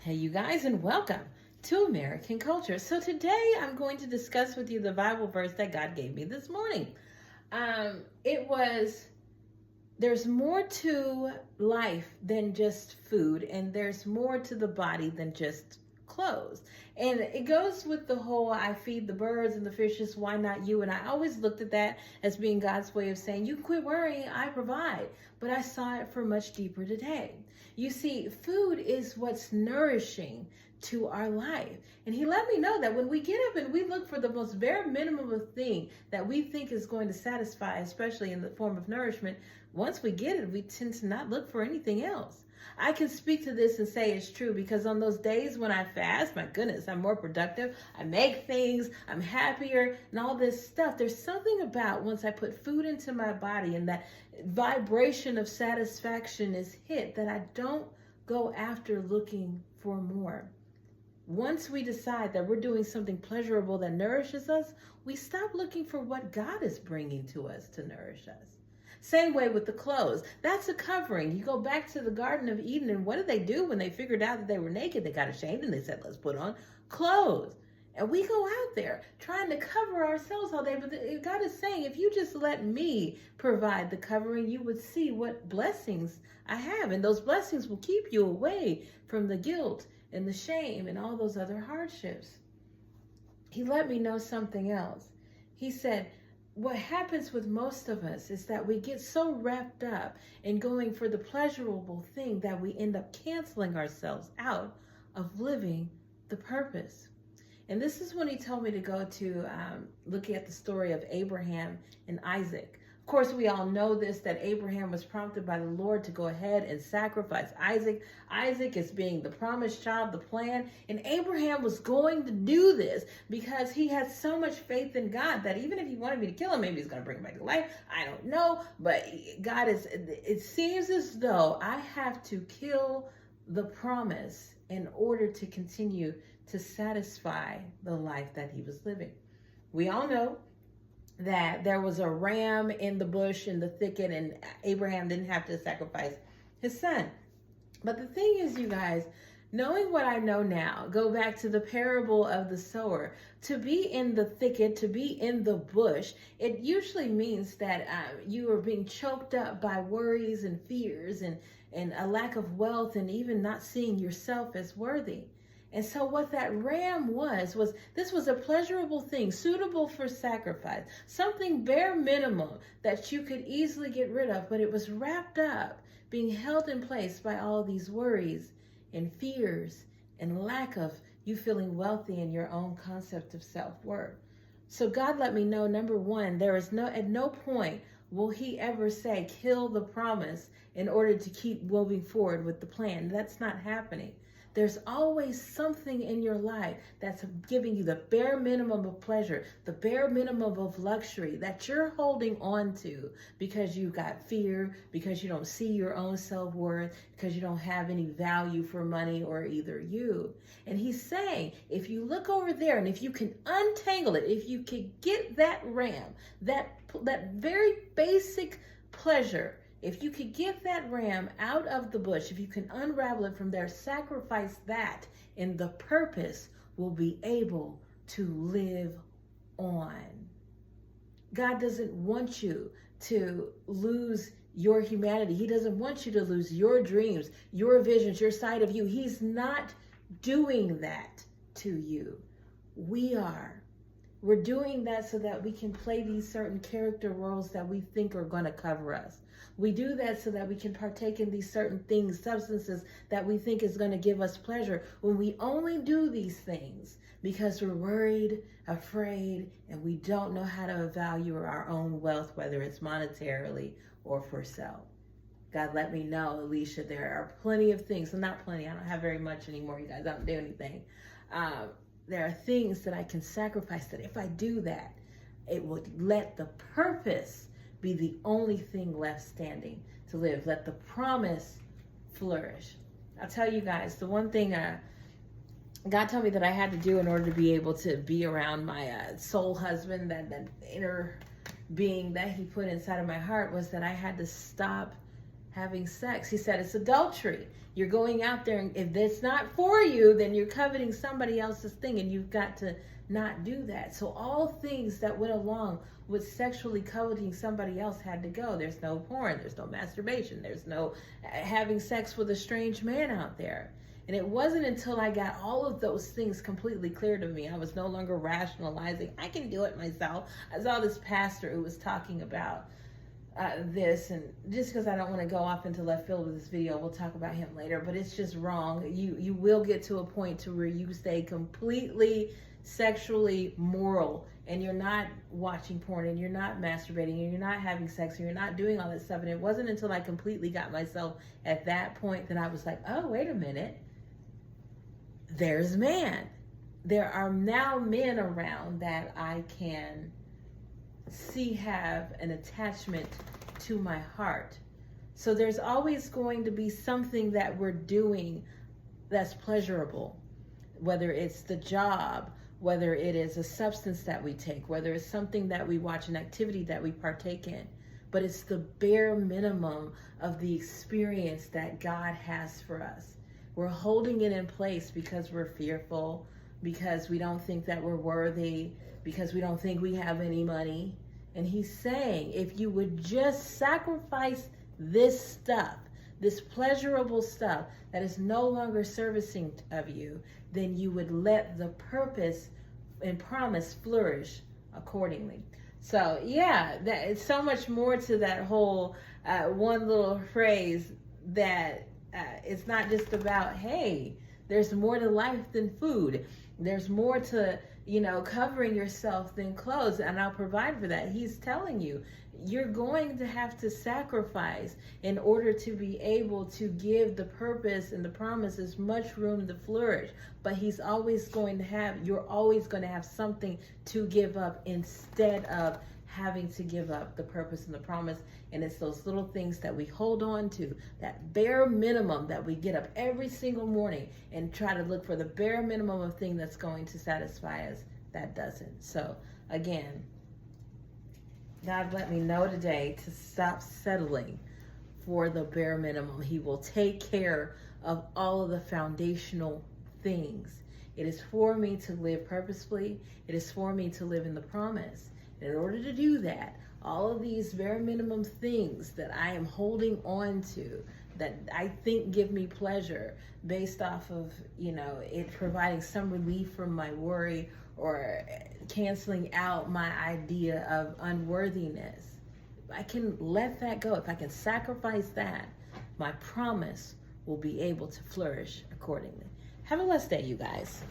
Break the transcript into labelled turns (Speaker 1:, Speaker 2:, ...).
Speaker 1: Hey, you guys, and welcome to American Culture. So, today I'm going to discuss with you the Bible verse that God gave me this morning. It was there's more to life than just food, and there's more to the body than just clothes. And it goes with the whole I feed the birds and the fishes, why not you? And I always looked at that as being God's way of saying, you can quit worrying, I provide. But I saw it for much deeper today. You see, food is what's nourishing to our life. And he let me know that when we get up and we look for the most bare minimum of thing that we think is going to satisfy, especially in the form of nourishment, once we get it, we tend to not look for anything else. I can speak to this and say it's true because on those days when I fast, my goodness, I'm more productive. I make things, I'm happier, and all this stuff. There's something about once I put food into my body and that vibration of satisfaction is hit that I don't go after looking for more. Once we decide that we're doing something pleasurable that nourishes us, we stop looking for what God is bringing to us to nourish us. Same way with the clothes. That's a covering. You go back to the Garden of Eden, and what did they do when they figured out that they were naked? They got ashamed and they said, let's put on clothes. And we go out there trying to cover ourselves all day. But God is saying, if you just let me provide the covering, you would see what blessings I have. And those blessings will keep you away from the guilt and the shame and all those other hardships. He let me know something else. He said, what happens with most of us is that we get so wrapped up in going for the pleasurable thing that we end up canceling ourselves out of living the purpose. And this is when he told me to go to looking at the story of Abraham and Isaac. Of course, we all know this, that Abraham was prompted by the Lord to go ahead and sacrifice Isaac. Isaac is being the promised child, the plan. And Abraham was going to do this because he had so much faith in God that even if he wanted me to kill him, maybe he's going to bring him back to life. I don't know. But God is, it seems as though I have to kill the promise in order to continue to satisfy the life that he was living. We all know that there was a ram in the bush in the thicket and Abraham didn't have to sacrifice his son. But the thing is, you guys, knowing what I know now, go back to the parable of the sower. To be in the thicket, to be in the bush, it usually means that you are being choked up by worries and fears and a lack of wealth and even not seeing yourself as worthy. And so what that ram was this was a pleasurable thing, suitable for sacrifice, something bare minimum that you could easily get rid of, but it was wrapped up, being held in place by all these worries and fears and lack of you feeling wealthy in your own concept of self-worth. So God let me know, number one, at no point will he ever say, kill the promise in order to keep moving forward with the plan. That's not happening. There's always something in your life that's giving you the bare minimum of pleasure, the bare minimum of luxury that you're holding on to because you got fear, because you don't see your own self-worth, because you don't have any value for money or either you. And he's saying, if you look over there and if you can untangle it, if you can get that ram, that very basic pleasure, if you could get that ram out of the bush, if you can unravel it from there, sacrifice that, and the purpose will be able to live on. God doesn't want you to lose your humanity. He doesn't want you to lose your dreams, your visions, your side of you. He's not doing that to you. We are. We're doing that so that we can play these certain character roles that we think are going to cover us. We do that so that we can partake in these certain things, substances that we think is going to give us pleasure, when we only do these things because we're worried, afraid, and we don't know how to value our own wealth, whether it's monetarily or for self. God let me know, Alicia, there are plenty of things, and not plenty, I don't have very much anymore, you guys, I don't do anything. There are things that I can sacrifice that if I do that, it would let the purpose be the only thing left standing to live. Let the promise flourish. I'll tell you guys, the one thing God told me that I had to do in order to be able to be around my soul husband, that inner being that he put inside of my heart, was that I had to stop having sex. He said it's adultery. You're going out there, and if it's not for you, then you're coveting somebody else's thing, and you've got to not do that. So all things that went along with sexually coveting somebody else had to go. There's no porn, there's no masturbation, there's no having sex with a strange man out there. And it wasn't until I got all of those things completely clear to me, I was no longer rationalizing, I can do it myself. I saw this pastor who was talking about this, and just because I don't want to go off into left field with this video, we'll talk about him later, but it's just wrong. You will get to a point to where you stay completely sexually moral, and you're not watching porn, and you're not masturbating, and you're not having sex, and you're not doing all that stuff. And it wasn't until I completely got myself at that point that I was like, oh, wait a minute. There's man. There are now men around that I can see have an attachment to my heart. So there's always going to be something that we're doing that's pleasurable, whether it's the job, whether it is a substance that we take, whether it's something that we watch, an activity that we partake in. But it's the bare minimum of the experience that God has for us. We're holding it in place because we're fearful, because we don't think that we're worthy, because we don't think we have any money. And he's saying, if you would just sacrifice this stuff, this pleasurable stuff that is no longer servicing of you, then you would let the purpose and promise flourish accordingly. So yeah, it's so much more to that whole one little phrase that it's not just about, hey, there's more to life than food. There's more to, covering yourself than clothes, and I'll provide for that. He's telling you, you're going to have to sacrifice in order to be able to give the purpose and the promise as much room to flourish. But he's always going to have, you're always going to have something to give up instead of having to give up the purpose and the promise. And it's those little things that we hold on to, that bare minimum that we get up every single morning and try to look for the bare minimum of thing that's going to satisfy us. That doesn't. So again, God let me know today to stop settling for the bare minimum. He will take care of all of the foundational things. It is for me to live purposefully. It is for me to live in the promise. In order to do that, all of these bare minimum things that I am holding on to, that I think give me pleasure based off of, it providing some relief from my worry or canceling out my idea of unworthiness. I can let that go. If I can sacrifice that, my promise will be able to flourish accordingly. Have a blessed day, you guys.